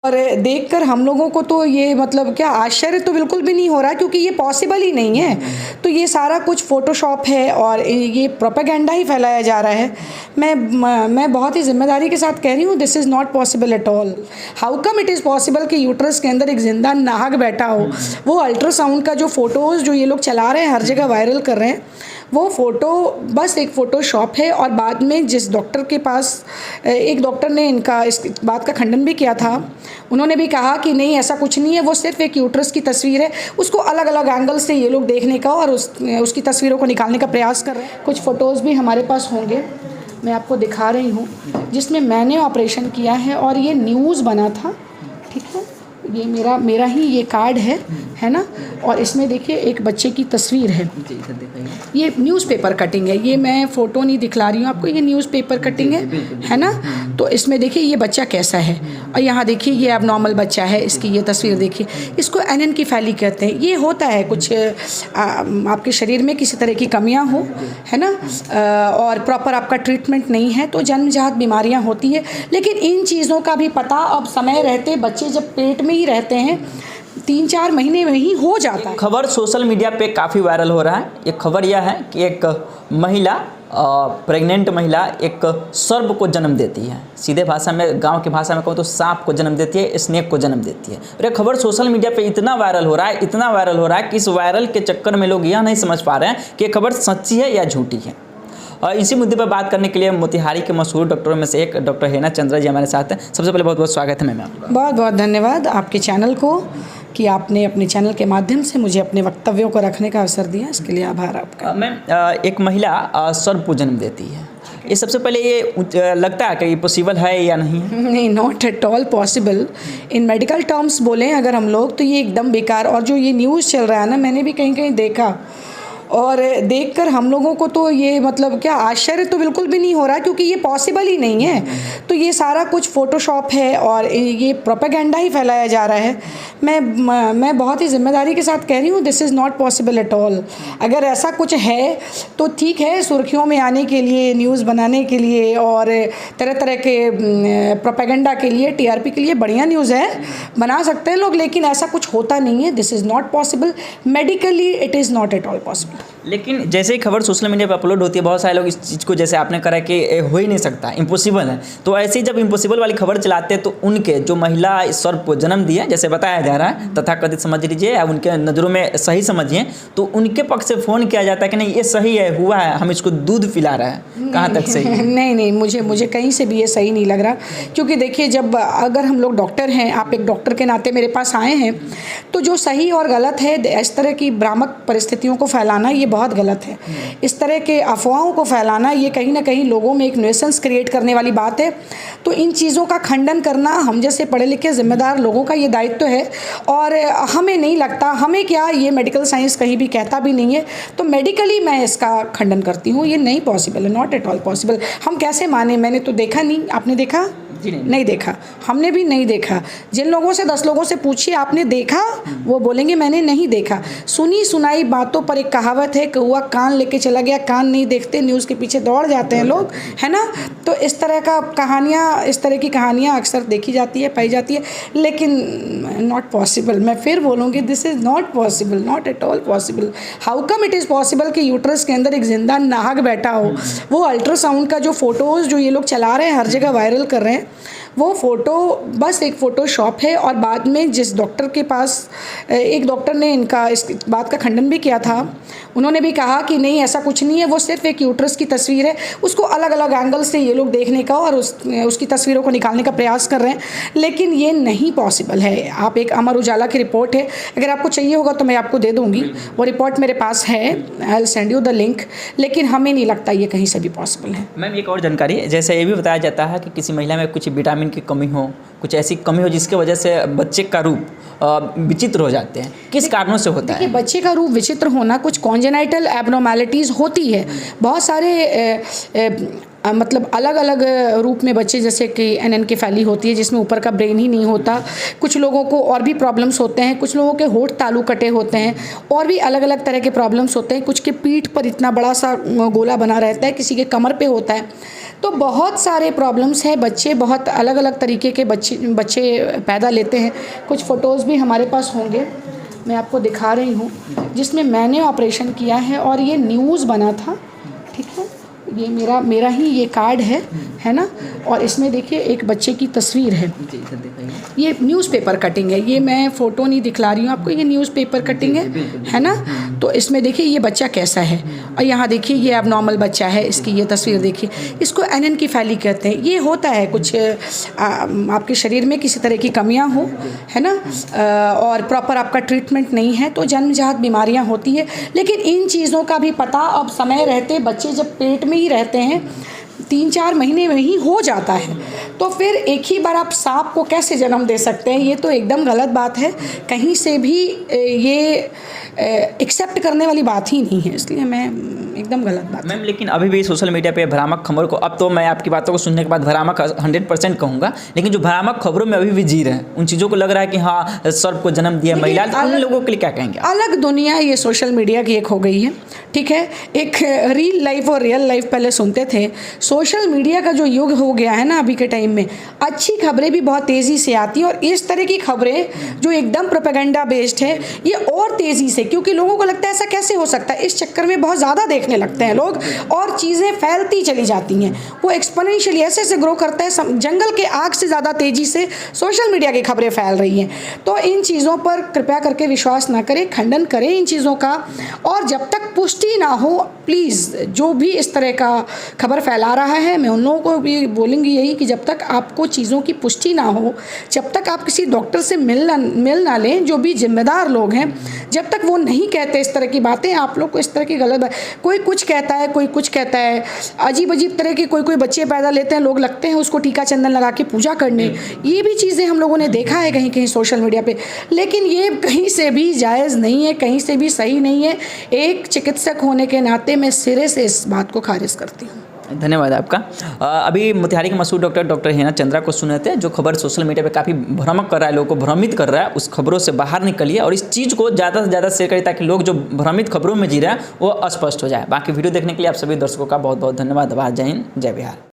और देखकर हम लोगों को तो ये मतलब क्या आश्चर्य तो बिल्कुल भी नहीं हो रहा, क्योंकि ये पॉसिबल ही नहीं है। तो ये सारा कुछ फ़ोटोशॉप है और ये प्रोपेगेंडा ही फैलाया जा रहा है। मैं बहुत ही जिम्मेदारी के साथ कह रही हूँ, this is not possible at all. How come it is possible कि यूट्रस के अंदर एक जिंदा नाहक बैठा हो। वो अल्ट्रासाउंड का जो फ़ोटोज़ जो ये लोग चला रहे हैं, हर जगह वायरल कर रहे हैं, वो फ़ोटो बस एक फ़ोटोशॉप है। और बाद में जिस डॉक्टर के पास, एक डॉक्टर ने इनका इस बात का खंडन भी किया था। उन्होंने भी कहा कि नहीं, ऐसा कुछ नहीं है, वो सिर्फ एक यूट्रस की तस्वीर है। उसको अलग अलग एंगल से ये लोग देखने का और उसकी तस्वीरों को निकालने का प्रयास कर रहे हैं। कुछ फ़ोटोज़ भी हमारे पास होंगे, मैं आपको दिखा रही हूँ, जिसमें मैंने ऑपरेशन किया है और ये न्यूज़ बना था। ठीक है, ये मेरा ही ये कार्ड है ना। और इसमें देखिए एक बच्चे की तस्वीर है। ये न्यूज़पेपर कटिंग है, ये मैं फ़ोटो नहीं दिखला रही हूँ आपको, ये न्यूज़पेपर कटिंग है ना। तो इसमें देखिए ये बच्चा कैसा है, और यहाँ देखिए ये एबनॉर्मल बच्चा है, इसकी ये तस्वीर देखिए। इसको एनेनकेफेली कहते हैं। ये होता है कुछ आपके शरीर में किसी तरह की कमियाँ हो, है ना, और प्रॉपर आपका ट्रीटमेंट नहीं है तो जन्मजात बीमारियाँ होती है। लेकिन इन चीज़ों का भी पता अब समय रहते, बच्चे जब पेट में ही रहते हैं 3-4 महीने में ही हो जाता है। खबर सोशल मीडिया पे काफ़ी वायरल हो रहा है। ये खबर यह है कि एक महिला, प्रेग्नेंट महिला एक सर्प को जन्म देती है। सीधे भाषा में, गांव की भाषा में कहूँ तो सांप को जन्म देती है, स्नेक को जन्म देती है। और ये खबर सोशल मीडिया पे इतना वायरल हो रहा है, इतना वायरल हो रहा है कि इस वायरल के चक्कर में लोग यह नहीं समझ पा रहे हैं कि ये खबर सच्ची है या झूठी है। और इसी मुद्दे पर बात करने के लिए मोतिहारी के मशहूर डॉक्टरों में से एक डॉक्टर हेना चंद्रा जी हमारे साथ हैं। सबसे पहले बहुत बहुत स्वागत है मैम आपका। बहुत बहुत धन्यवाद आपके चैनल को कि आपने अपने चैनल के माध्यम से मुझे अपने वक्तव्यों को रखने का अवसर दिया, इसके लिए आभार आपका। मैम, एक महिला सर्प को जन्म देती है, ये सबसे पहले ये लगता है कि ये पॉसिबल है या नहीं? नहीं, not at all possible. In medical terms बोलें अगर हम लोग तो ये एकदम बेकार। और जो ये न्यूज़ चल रहा है ना, मैंने भी कहीं कहीं देखा, और देखकर हम लोगों को तो ये मतलब क्या आश्चर्य तो बिल्कुल भी नहीं हो रहा, क्योंकि ये पॉसिबल ही नहीं है। तो ये सारा कुछ फ़ोटोशॉप है और ये प्रोपेगेंडा ही फैलाया जा रहा है। मैं बहुत ही जिम्मेदारी के साथ कह रही हूँ, this is not possible at all. अगर ऐसा कुछ है तो ठीक है, सुर्खियों में आने के लिए, न्यूज़ बनाने के लिए और तरह तरह के प्रोपेगेंडा के लिए, TRP के लिए बढ़िया न्यूज़ है, बना सकते हैं लोग। लेकिन ऐसा कुछ होता नहीं है, this is not possible. Medically it is not at all possible. लेकिन जैसे ही खबर सोशल मीडिया पर अपलोड होती है, बहुत सारे लोग इस चीज़ को, जैसे आपने करा कि हो ही नहीं सकता, इम्पॉसिबल है। तो ऐसे ही जब इम्पॉसिबल वाली खबर चलाते हैं तो उनके जो महिला सर्प को जन्म दिया, जैसे बताया जा रहा है, तथाकथित समझ लीजिए या उनके नज़रों में सही समझिए, तो उनके पक्ष से फ़ोन किया जाता है कि नहीं ये सही है, हुआ है, हम इसको दूध पिला रहे हैं। कहाँ तक सही है? नहीं, मुझे कहीं से भी ये सही नहीं लग रहा। क्योंकि देखिए, जब अगर हम लोग डॉक्टर हैं, आप एक डॉक्टर के नाते मेरे पास आए हैं, तो जो सही और गलत है, इस तरह की भ्रामक परिस्थितियों को फैलाना ये बहुत गलत है। इस तरह के अफवाहों को फैलाना ये कहीं ना कहीं लोगों में एक न्यूसेंस क्रिएट करने वाली बात है। तो इन चीज़ों का खंडन करना हम जैसे पढ़े लिखे जिम्मेदार लोगों का ये दायित्व है। और हमें नहीं लगता, हमें क्या, ये मेडिकल साइंस कहीं भी कहता भी नहीं है, तो मेडिकली मैं इसका खंडन करती हूँ। ये नहीं पॉसिबल है, नॉट एट ऑल पॉसिबल। हम कैसे माने? मैंने तो देखा नहीं, आपने देखा? जी नहीं देखा, हमने भी नहीं देखा। जिन लोगों से 10 लोगों से पूछिए आपने देखा, वो बोलेंगे मैंने नहीं देखा। सुनी सुनाई बातों पर एक कहावत है, कौवा कान लेके चला गया, कान नहीं देखते, न्यूज़ के पीछे दौड़ जाते हैं लोग, है ना। तो इस तरह की कहानियाँ अक्सर देखी जाती है, पाई जाती है, लेकिन नॉट पॉसिबल। मैं फिर बोलूँगी, this is not possible, not at all possible. How come it is possible कि यूट्रस के अंदर एक जिंदा नाहक बैठा हो। वो अल्ट्रासाउंड का जो फ़ोटोज़ जो ये लोग चला रहे हैं, हर जगह वायरल कर रहे हैं, वो फ़ोटो बस एक फ़ोटोशॉप है। और बाद में जिस डॉक्टर के पास, एक डॉक्टर ने इनका इस बात का खंडन भी किया था। उन्होंने भी कहा कि नहीं, ऐसा कुछ नहीं है, वो सिर्फ एक यूट्रस की तस्वीर है। उसको अलग अलग एंगल से ये लोग देखने का और उसकी तस्वीरों को निकालने का प्रयास कर रहे हैं। लेकिन ये नहीं पॉसिबल है। आप एक अमर उजाला की रिपोर्ट है, अगर आपको चाहिए होगा तो मैं आपको दे दूँगी, वो रिपोर्ट मेरे पास है, I will send you the link. लेकिन हमें नहीं लगता ये कहीं से भी पॉसिबल है। मैम, एक और जानकारी, जैसे ये भी बताया जाता है कि किसी महिला में कुछ विटामिन की कमी हो, कुछ ऐसी कमी हो जिसकी वजह से बच्चे का रूप विचित्र हो जाते हैं। किस कारणों से होता है? बच्चे का रूप विचित्र होना कुछ कॉन्जेनाइटल एबनॉर्मेलिटीज़ होती है। बहुत सारे मतलब अलग अलग रूप में बच्चे, जैसे कि एनेनकेफेली होती है जिसमें ऊपर का ब्रेन ही नहीं होता, कुछ लोगों को और भी प्रॉब्लम्स होते हैं, कुछ लोगों के होंठ तालू कटे होते हैं, और भी अलग अलग तरह के प्रॉब्लम्स होते हैं, कुछ के पीठ पर इतना बड़ा सा गोला बना रहता है, किसी के कमर पे होता है। तो बहुत सारे प्रॉब्लम्स हैं, बच्चे बहुत अलग अलग तरीके के बच्चे पैदा लेते हैं। कुछ फ़ोटोज़ भी हमारे पास होंगे, मैं आपको दिखा रही हूँ, जिसमें मैंने ऑपरेशन किया है और ये न्यूज़ बना था, ठीक है। ये मेरा ही ये कार्ड है ना, और इसमें देखिए एक बच्चे की तस्वीर है। ये न्यूज़पेपर कटिंग है, ये मैं फ़ोटो नहीं दिखला रही हूँ आपको, ये न्यूज़पेपर कटिंग है ना। तो इसमें देखिए ये बच्चा कैसा है, और यहाँ देखिए ये अब नॉर्मल बच्चा है, इसकी ये तस्वीर देखिए। इसको एनेनकेफेली कहते हैं। ये होता है कुछ आपके शरीर में किसी तरह की कमियाँ हो, है ना, और प्रॉपर आपका ट्रीटमेंट नहीं है तो जन्मजात बीमारियाँ होती है। लेकिन इन चीज़ों का भी पता अब समय रहते, बच्चे जब पेट में ही रहते हैं 3-4 महीने में ही हो जाता है, तो फिर एक ही बार आप सांप को कैसे जन्म दे सकते हैं? ये तो एकदम गलत बात है, कहीं से भी ये एक्सेप्ट करने वाली बात ही नहीं है, इसलिए मैं एकदम गलत बात मैम। लेकिन अभी भी सोशल मीडिया पे भ्रामक खबरों को, अब तो मैं आपकी बातों को सुनने के बाद भ्रामक 100% कहूँगा, लेकिन जो भ्रामक खबरों में अभी भी जी रहे हैं, उन चीज़ों को लग रहा है कि हाँ सर्प को जन्म दिया महिला, उन लोगों के लिए क्या कहेंगे? अलग दुनिया ये सोशल मीडिया की एक हो गई है, ठीक है। एक रियल लाइफ और रियल लाइफ पहले सुनते थे, सोशल मीडिया का जो युग हो गया है ना अभी के टाइम में, अच्छी खबरें भी बहुत तेज़ी से आती हैं, और इस तरह की खबरें जो एकदम प्रोपेगेंडा बेस्ड है ये और तेज़ी से, क्योंकि लोगों को लगता है ऐसा कैसे हो सकता है, इस चक्कर में बहुत ज़्यादा देखने लगते हैं लोग और चीज़ें फैलती चली जाती हैं। वो एक्सपोनेंशियली ऐसे ऐसे ग्रो करता है, जंगल के आग से ज़्यादा तेज़ी से सोशल मीडिया की खबरें फैल रही हैं। तो इन चीज़ों पर कृपया करके विश्वास ना करें, खंडन करें इन चीज़ों का, और जब तक पुष्टि ना हो प्लीज़ जो भी इस तरह का खबर फैला रहा है, मैं उन लोगों को भी बोलूँगी यही कि जब तक आपको चीज़ों की पुष्टि ना हो, जब तक आप किसी डॉक्टर से मिल ना लें, जो भी जिम्मेदार लोग हैं, जब तक वो नहीं कहते इस तरह की बातें, आप लोग को इस तरह की गलत बात, कोई कुछ कहता है, कोई कुछ कहता है, अजीब अजीब तरह के कोई बच्चे पैदा लेते हैं, लोग लगते हैं उसको टीका चंदन लगा के पूजा करने, ये भी चीज़ें हम लोगों ने देखा है कहीं कहीं सोशल मीडिया पे। लेकिन ये कहीं से भी जायज़ नहीं है, कहीं से भी सही नहीं है। एक चिकित्सक होने के नाते मैं सिरे से इस बात को खारिज करती हूँ। धन्यवाद आपका। अभी मोतिहारी के मशहूर डॉक्टर हेना चंद्रा को सुने थे, जो खबर सोशल मीडिया पे काफ़ी भ्रामक कर रहा है, लोगों को भ्रमित कर रहा है, उस खबरों से बाहर निकलिए और इस चीज़ को ज़्यादा से ज़्यादा शेयर करिए ताकि लोग जो भ्रमित खबरों में जी रहे हैं वो स्पष्ट हो जाए। बाकी वीडियो देखने के लिए आप सभी दर्शकों का बहुत बहुत धन्यवाद। जय हिंद, जय बिहार।